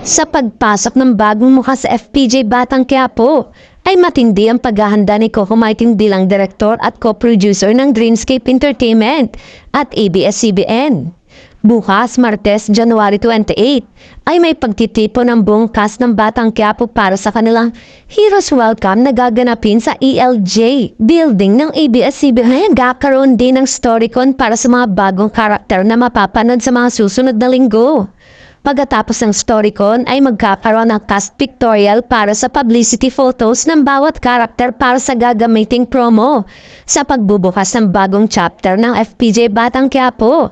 Sa pagpasok ng bagong mukha sa FPJ Batang Quiapo, ay matindi ang paghahanda ni Coco Martin bilang direktor at co-producer ng Dreamscape Entertainment at ABS-CBN. Bukas, Martes, January 28, ay may pagtitipon ng buong cast ng Batang Quiapo para sa kanilang Heroes Welcome na gaganapin sa ELJ building ng ABS-CBN. Gakaroon din ng Storycon para sa mga bagong karakter na mapapanood sa mga susunod na linggo. Pagkatapos ng Storycon ay magkakaroon ng cast pictorial para sa publicity photos ng bawat karakter para sa gagamiting promo sa pagbubukas ng bagong chapter ng FPJ Batang Quiapo.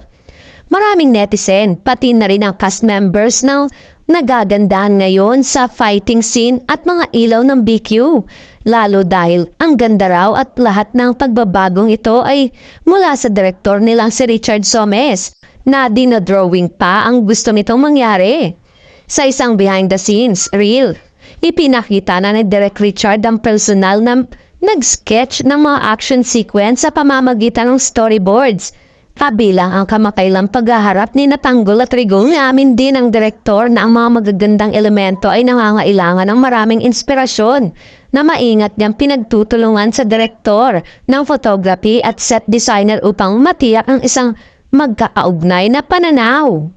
Maraming netizen, pati na rin ang cast members na nagagandahan ngayon sa fighting scene at mga ilaw ng BQ. Lalo dahil ang ganda raw at lahat ng pagbabagong ito ay mula sa direktor nilang si Richard Somes na dinodrawing pa ang gusto nitong mangyari. Sa isang behind the scenes reel, ipinakita na ni Direk Richard ang personal na nag-sketch ng mga action sequence sa pamamagitan ng storyboards. Kabilang ang kamakailang paghaharap ni Natanggol at Rigong. Amin din ang direktor na ang mga magagandang elemento ay nangangailangan ng maraming inspirasyon na maingat niyang pinagtutulungan sa direktor ng photography at set designer upang matiyak ang isang magkakaugnay na pananaw.